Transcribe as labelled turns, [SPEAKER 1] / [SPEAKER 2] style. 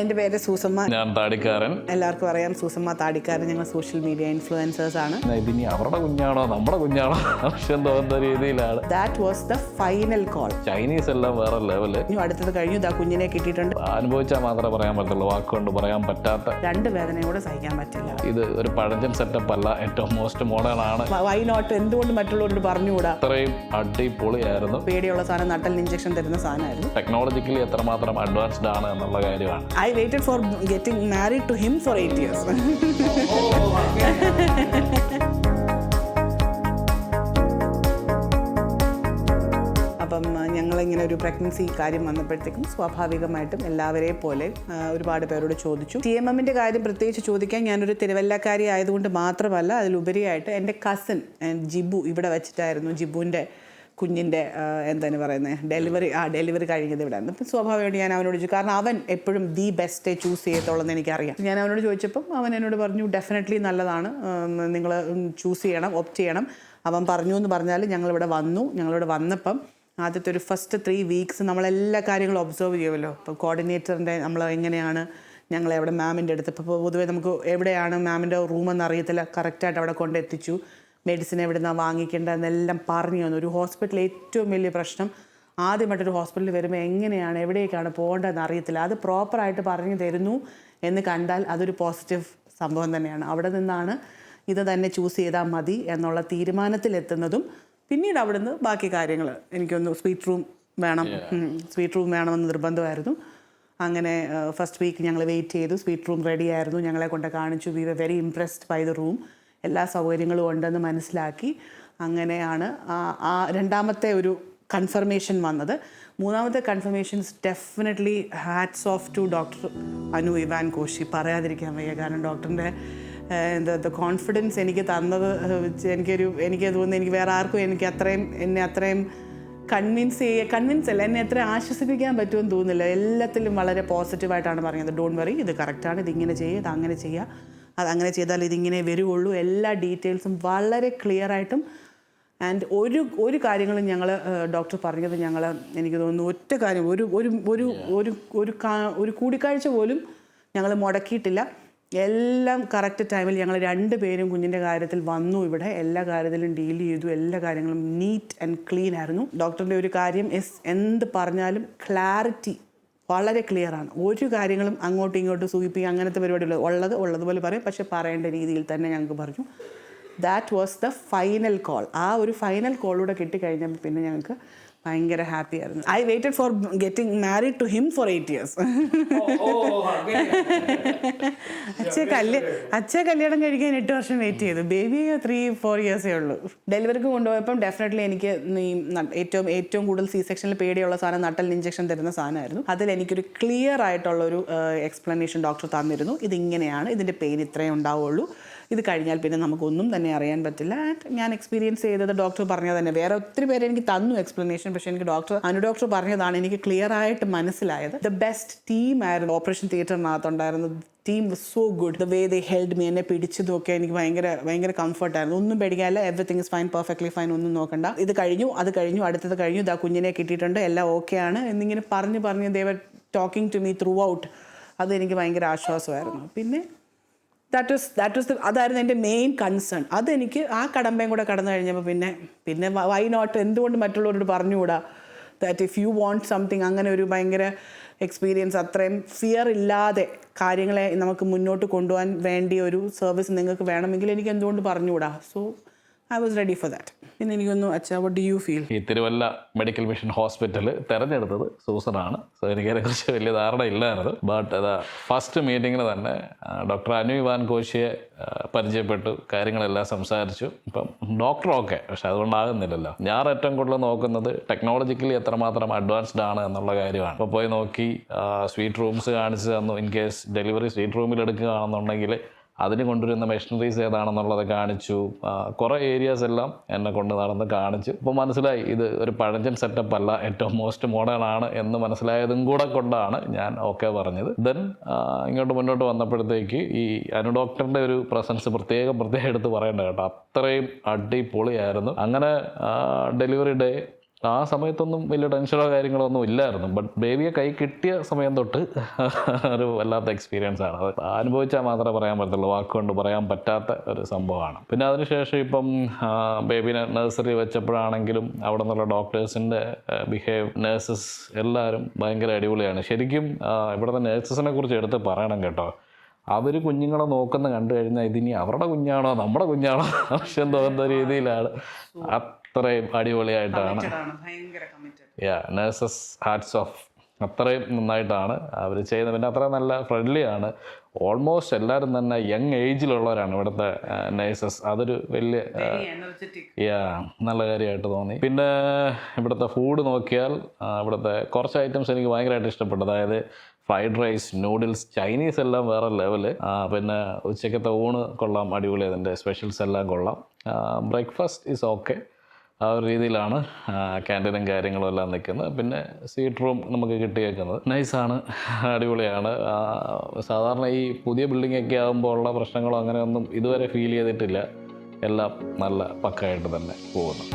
[SPEAKER 1] എൻ്റെ പേര് സൂസമ്മ.
[SPEAKER 2] ഞാൻ താടിക്കാരൻ.
[SPEAKER 1] എല്ലാവർക്കും അറിയാം സൂസമ്മ താടിക്കാരൻ. ഞങ്ങൾ സോഷ്യൽ മീഡിയ ഇൻഫ്ലുവൻസേഴ്സ് ആണ്.
[SPEAKER 2] ഇതിനി അവരുടെ കുഞ്ഞാണോ നമ്മുടെ കുഞ്ഞാണോ ആവശ്യം തോന്നുന്ന രീതിയിലാണ്.
[SPEAKER 1] That was the final call.
[SPEAKER 2] Chinese എല്ലാം വേറെ ലെവല്.
[SPEAKER 1] ഇനി അടുത്തത് കഴിഞ്ഞു, ഇതാ കുഞ്ഞിനെ കിട്ടിയിട്ടുണ്ട്.
[SPEAKER 2] അനുഭവിച്ചാൽ മാത്രമേ പറയാൻ പറ്റുള്ളൂ, വാക്കുകൊണ്ട് പറയാൻ പറ്റാത്ത.
[SPEAKER 1] രണ്ട് വേദനയും കൂടെ സഹിക്കാൻ പറ്റില്ല.
[SPEAKER 2] ഇത് ഒരു പഴഞ്ചൻ സെറ്റപ്പ് അല്ല, ഏറ്റവും മോസ്റ്റ് മോഡേൺ ആണ്.
[SPEAKER 1] Why not? എന്തുകൊണ്ട് മറ്റുള്ളവരോട് പറഞ്ഞുകൂടാ?
[SPEAKER 2] അത്രയും അടിപൊളിയായിരുന്നു.
[SPEAKER 1] പേടിയുള്ള സാധനം, നട്ടൽ ഇഞ്ചക്ഷൻ തരുന്ന സാധനമായിരുന്നു.
[SPEAKER 2] ടെക്നോളജിക്കലി എത്രമാത്രം അഡ്വാൻസ്ഡ് ആണ് എന്നുള്ള കാര്യമാണ്.
[SPEAKER 1] I waited for getting married to him for 8 years. അപ്പം ഞങ്ങളിങ്ങനെ ഒരു പ്രഗ്നൻസി കാര്യം വന്നപ്പോഴത്തേക്കും സ്വാഭാവികമായിട്ടും എല്ലാവരെയും പോലെ ഒരുപാട് പേരോട് ചോദിച്ചു. TMMൻ്റെ കാര്യം പ്രത്യേകിച്ച് ചോദിക്കാൻ ഞാനൊരു തിരുവല്ലക്കാരി ആയതുകൊണ്ട് മാത്രമല്ല, അതിലുപരിയായിട്ട് എൻ്റെ കസിൻ ജിബു ഇവിടെ വെച്ചിട്ടായിരുന്നു ജിബുവിൻ്റെ കുഞ്ഞിൻ്റെ എന്താണ് പറയുന്നത് ഡെലിവറി കഴിഞ്ഞത് ഇവിടെ ആയിരുന്നു. അപ്പം സ്വാഭാവികമായിട്ട് ഞാൻ അവനോട് ചോദിച്ചു, കാരണം അവൻ എപ്പോഴും ദി ബെസ്റ്റേ ചൂസ് ചെയ്യത്തുള്ളതെന്ന് എനിക്കറിയാം. ഞാൻ അവനോട് ചോദിച്ചപ്പം അവൻ എന്നോട് പറഞ്ഞു ഡെഫിനറ്റ്ലി നല്ലതാണ്, നിങ്ങൾ ചൂസ് ചെയ്യണം, ഓപ്റ്റ് ചെയ്യണം. അവൻ പറഞ്ഞു എന്ന് പറഞ്ഞാൽ ഞങ്ങളിവിടെ വന്നപ്പം ആദ്യത്തെ ഒരു ഫസ്റ്റ് 3 വീക്സ് നമ്മളെല്ലാ കാര്യങ്ങളും ഒബ്സർവ് ചെയ്യുമല്ലോ. ഇപ്പോൾ കോർഡിനേറ്ററിൻ്റെ നമ്മൾ എങ്ങനെയാണ് ഞങ്ങളെവിടെ മാമിൻ്റെ അടുത്ത്, ഇപ്പോൾ പൊതുവേ നമുക്ക് എവിടെയാണ് മാമിൻ്റെ റൂമെന്ന് അറിയത്തില്ല, കറക്റ്റായിട്ട് അവിടെ കൊണ്ടെത്തിച്ചു. മെഡിസിൻ എവിടെ നിന്നാണ് വാങ്ങിക്കേണ്ടതെന്നെല്ലാം പറഞ്ഞു തന്നു. ഒരു ഹോസ്പിറ്റലിൽ ഏറ്റവും വലിയ പ്രശ്നം, ആദ്യമായിട്ടൊരു ഹോസ്പിറ്റലിൽ വരുമ്പോൾ എങ്ങനെയാണ് എവിടേക്കാണ് പോകേണ്ടതെന്ന് അറിയത്തില്ല. അത് പ്രോപ്പറായിട്ട് പറഞ്ഞു തരുന്നു എന്ന് കണ്ടാൽ അതൊരു പോസിറ്റീവ് സംഭവം തന്നെയാണ്. അവിടെ നിന്നാണ് ഇത് തന്നെ ചൂസ് ചെയ്താൽ മതി എന്നുള്ള തീരുമാനത്തിലെത്തുന്നതും. പിന്നീട് അവിടുന്ന് ബാക്കി കാര്യങ്ങൾ, എനിക്കൊന്ന് സ്വീറ്റ് റൂം വേണമെന്ന് നിർബന്ധമായിരുന്നു. അങ്ങനെ ഫസ്റ്റ് വീക്ക് ഞങ്ങൾ വെയിറ്റ് ചെയ്തു. സ്വീറ്റ് റൂം റെഡി ആയിരുന്നു, ഞങ്ങളെ കൊണ്ട് കാണിച്ചു. We were very impressed by the room. എല്ലാ സൗകര്യങ്ങളും ഉണ്ടെന്ന് മനസ്സിലാക്കി. അങ്ങനെയാണ് ആ രണ്ടാമത്തെ ഒരു കൺഫർമേഷൻ വന്നത്. മൂന്നാമത്തെ confirmations definitely hats of two doctor Anu Ivan Koshy. പറയാതിരിക്കാൻ വയ്യ, കാരണം ഡോക്ടറിൻ്റെ എന്താ കോൺഫിഡൻസ് എനിക്ക് തന്നത് എനിക്ക് തോന്നുന്നു എനിക്ക് വേറെ ആർക്കും എന്നെ അത്രയും കൺവിൻസ് അല്ല, എന്നെ അത്രയും ആശ്വസിപ്പിക്കാൻ പറ്റുമെന്ന് തോന്നുന്നില്ല. എല്ലാത്തിലും വളരെ പോസിറ്റീവായിട്ടാണ് പറഞ്ഞത്. ഡോണ്ട് വറി, ഇത് കറക്റ്റാണ്, ഇതിങ്ങനെ ചെയ്യുക, ഇത് അങ്ങനെ ചെയ്യുക, അതങ്ങനെ ചെയ്താൽ ഇതിങ്ങനെ വരുവുള്ളൂ. എല്ലാ ഡീറ്റെയിൽസും വളരെ ക്ലിയറായിട്ടും. ആൻഡ് ഒരു കാര്യങ്ങളും ഡോക്ടർ പറഞ്ഞത് എനിക്ക് തോന്നുന്നു ഒറ്റ കാര്യം, ഒരു കൂടിക്കാഴ്ച പോലും ഞങ്ങൾ മുടക്കിയിട്ടില്ല. എല്ലാം കറക്റ്റ് ടൈമിൽ ഞങ്ങൾ 2 പേരും കുഞ്ഞിൻ്റെ കാര്യത്തിൽ വന്നു. ഇവിടെ എല്ലാ കാര്യത്തിലും ഡീൽ ചെയ്തു. എല്ലാ കാര്യങ്ങളും നീറ്റ് ആൻഡ് ക്ലീൻ ആയിരുന്നു. ഡോക്ടറിൻ്റെ ഒരു കാര്യം എന്ത് പറഞ്ഞാലും ക്ലാരിറ്റി വളരെ ക്ലിയറാണ്. ഒരു കാര്യങ്ങളും അങ്ങോട്ടും ഇങ്ങോട്ടും സൂചിപ്പിക്കുക അങ്ങനത്തെ പരിപാടികൾ ഉള്ളതുപോലെ പറയും, പക്ഷെ പറയേണ്ട രീതിയിൽ തന്നെ ഞങ്ങൾക്ക് പറഞ്ഞു. That was the final call. ആ ഒരു ഫൈനൽ കോളൂടെ കിട്ടിക്കഴിഞ്ഞപ്പോൾ പിന്നെ ഞങ്ങൾക്ക് ഭയങ്കര ഹാപ്പി ആയിരുന്നു. I waited for getting married to him for 8 years. അച്ഛൻ കല്യാണം കഴിക്കാൻ 8 വർഷം വെയിറ്റ് ചെയ്തു. ബേബി 3-4 years ഉള്ളൂ. ഡെലിവറിക്ക് കൊണ്ടുപോയപ്പം ഡെഫിനറ്റ്ലി എനിക്ക് ഏറ്റവും കൂടുതൽ C-sectionൽ പേടിയുള്ള സാധനം നട്ടൽ ഇഞ്ചക്ഷൻ തരുന്ന സാധനമായിരുന്നു. അതിൽ എനിക്കൊരു ക്ലിയർ ആയിട്ടുള്ളൊരു എക്സ്പ്ലനേഷൻ ഡോക്ടർ തന്നിരുന്നു. ഇതിങ്ങനെയാണ്, ഇതിൻ്റെ പെയിൻ ഇത്രയും ഉണ്ടാവുള്ളൂ, ഇത് കഴിഞ്ഞാൽ പിന്നെ നമുക്കൊന്നും തന്നെ അറിയാൻ പറ്റില്ല. ആൻഡ് ഞാൻ എക്സ്പീരിയൻസ് ചെയ്തത് ഡോക്ടർ പറഞ്ഞത് തന്നെ. വേറെ ഒത്തിരി പേര് എനിക്ക് തന്നു എക്സ്പ്ലനേഷൻ, പക്ഷേ എനിക്ക് ഡോക്ടർ പറഞ്ഞതാണ് എനിക്ക് ക്ലിയർ ആയിട്ട് മനസ്സിലായത്. ദ ബെസ്റ്റ് ടീം ആയിരുന്നു ഓപ്പറേഷൻ തിയേറ്ററിനകത്തുണ്ടായിരുന്നത്. Team was so good. The way they held me, എന്നെ പിടിച്ചതൊക്കെ എനിക്ക് ഭയങ്കര കംഫർട്ടായിരുന്നു. ഒന്നും പേടിക്കാനില്ല, everything is fine, perfectly fine, ഒന്നും നോക്കണ്ട, ഇത് കഴിഞ്ഞു, അത് കഴിഞ്ഞു, അടുത്തത് കഴിഞ്ഞു, ഇതാ കുഞ്ഞിനെ കിട്ടിയിട്ടുണ്ട്, എല്ലാം ഓക്കെയാണ് എന്നിങ്ങനെ പറഞ്ഞ് they were talking to me throughout. അതെനിക്ക് ഭയങ്കര ആശ്വാസമായിരുന്നു. പിന്നെ അതായിരുന്നു എൻ്റെ മെയിൻ കൺസേൺ. അതെനിക്ക് ആ കടമ്പയും കൂടെ കടന്നു കഴിഞ്ഞപ്പോൾ പിന്നെ വൈ നോട്ട്? എന്തുകൊണ്ട് മറ്റുള്ളവരോട് പറഞ്ഞുകൂടാ? That if you want something, അങ്ങനെ ഒരു ഭയങ്കര എക്സ്പീരിയൻസ്, അത്രയും ഫിയർ ഇല്ലാതെ കാര്യങ്ങളെ നമുക്ക് മുന്നോട്ട് കൊണ്ടുപോകാൻ വേണ്ടിയ ഒരു സർവീസ് നിങ്ങൾക്ക് വേണമെങ്കിൽ എനിക്ക് എന്തുകൊണ്ട് പറഞ്ഞുകൂടാ? So I was ready for that. പിന്നെ എനിക്കൊന്നു, അച്ഛാ വാട്ട് ഡു യു ഫീൽ?
[SPEAKER 2] ഈ തിരുവല്ല മെഡിക്കൽ മിഷൻ ഹോസ്പിറ്റൽ തിരഞ്ഞെടുത്തത് സൂസനാണ്. സോ എനിക്കതിനെക്കുറിച്ച് വലിയ ധാരണ ഇല്ലായിരുന്നു. ബട്ട് ഫസ്റ്റ് മീറ്റിങ്ങിൽ തന്നെ ഡോക്ടർ അനു ഇവാൻ കോശിയെ പരിചയപ്പെട്ടു, കാര്യങ്ങളെല്ലാം സംസാരിച്ചു. ഇപ്പം ഡോക്ടർ ഓക്കെ, പക്ഷെ അതുകൊണ്ടാകുന്നില്ലല്ലോ. ഞാൻ ഏറ്റവും കൂടുതൽ നോക്കുന്നത് ടെക്നോളജിക്കലി എത്രമാത്രം അഡ്വാൻസ്ഡ് ആണ് എന്നുള്ള കാര്യമാണ്. അപ്പോൾ പോയി നോക്കി, സ്വീറ്റ് റൂംസ് കാണിച്ചു തന്നു. ഇൻ കേസ് ഡെലിവറി സ്വീറ്റ് റൂമിൽ എടുക്കുകയാണെന്നുണ്ടെങ്കിൽ അതിന് കൊണ്ടുവരുന്ന മെഷീനറീസ് ഏതാണെന്നുള്ളത് കാണിച്ചു. കുറേ ഏരിയാസ് എല്ലാം എന്നെ കൊണ്ട് നടന്ന് കാണിച്ചു. അപ്പോൾ മനസ്സിലായി ഇത് ഒരു പഴഞ്ചൻ സെറ്റപ്പ് അല്ല, ഏറ്റവും മോസ്റ്റ് മോഡേൺ ആണ് എന്ന് മനസ്സിലായതും കൂടെ കൊണ്ടാണ് ഞാൻ ഓക്കെ പറഞ്ഞത്. ദെൻ ഇങ്ങോട്ട് മുന്നോട്ട് വന്നപ്പോഴത്തേക്ക് ഈ അനു ഡോക്ടറിൻ്റെ ഒരു പ്രസൻസ് പ്രത്യേകം എടുത്ത് പറയേണ്ട കേട്ടോ. അത്രയും അടിപൊളിയായിരുന്നു. അങ്ങനെ ഡെലിവറി ഡേ ആ സമയത്തൊന്നും വലിയ ടെൻഷനോ കാര്യങ്ങളോ ഒന്നും ഇല്ലായിരുന്നു. ബട്ട് ബേബിയെ കൈ കിട്ടിയ സമയം തൊട്ട് ഒരു വല്ലാത്ത എക്സ്പീരിയൻസ് ആണ്. അത് അനുഭവിച്ചാൽ മാത്രമേ പറയാൻ പറ്റത്തുള്ളൂ, വാക്കുകൊണ്ട് പറയാൻ പറ്റാത്ത ഒരു സംഭവമാണ്. പിന്നെ അതിനുശേഷം ഇപ്പം ബേബിനെ നഴ്സറി വെച്ചപ്പോഴാണെങ്കിലും അവിടെ നിന്നുള്ള ഡോക്ടേഴ്സിൻ്റെ നേഴ്സസ് എല്ലാവരും ഭയങ്കര അടിപൊളിയാണ്. ശരിക്കും ഇവിടുത്തെ നേഴ്സസിനെ കുറിച്ച് എടുത്ത് പറയണം കേട്ടോ. അവർ കുഞ്ഞുങ്ങളെ നോക്കുന്ന കണ്ടു കഴിഞ്ഞാൽ ഇതിനി അവരുടെ കുഞ്ഞാണോ നമ്മുടെ കുഞ്ഞാണോ ആവശ്യം തോന്നുന്ന രീതിയിലാണ്. അത്രയും അടിപൊളിയായിട്ടാണ് നേഴ്സസ് ഹാറ്റ്സ് ഓഫ്. അത്രയും നന്നായിട്ടാണ് അവർ ചെയ്യുന്നത്. പിന്നെ അത്ര നല്ല ഫ്രണ്ട്ലി ആണ്. ഓൾമോസ്റ്റ് എല്ലാവരും തന്നെ യങ് ഏജിലുള്ളവരാണ് ഇവിടുത്തെ നേഴ്സസ്. അതൊരു വലിയ നല്ല കാര്യമായിട്ട് തോന്നി. പിന്നെ ഇവിടുത്തെ ഫുഡ് നോക്കിയാൽ ഇവിടുത്തെ കുറച്ച് ഐറ്റംസ് എനിക്ക് ഭയങ്കരമായിട്ട് ഇഷ്ടപ്പെട്ടു. അതായത് ഫ്രൈഡ് റൈസ്, നൂഡിൽസ്, ചൈനീസ് എല്ലാം വേറെ ലെവല്. പിന്നെ ഉച്ചക്കത്തെ ഊണ് കൊള്ളാം, അടിപൊളി. അതിൻ്റെ സ്പെഷ്യൽസ് എല്ലാം കൊള്ളാം. Breakfast is okay. ആ ഒരു രീതിയിലാണ് ക്യാൻറ്റീനും കാര്യങ്ങളും എല്ലാം നിൽക്കുന്നത്. പിന്നെ സീറ്റ് റൂം നമുക്ക് കിട്ടിയേക്കുന്നത് നൈസാണ്, അടിപൊളിയാണ്. സാധാരണ ഈ പുതിയ ബിൽഡിങ്ങൊക്കെ ആകുമ്പോൾ ഉള്ള പ്രശ്നങ്ങളോ അങ്ങനെയൊന്നും ഇതുവരെ ഫീൽ ചെയ്തിട്ടില്ല. എല്ലാം നല്ല പക്കായിട്ട് തന്നെ പോകുന്നു.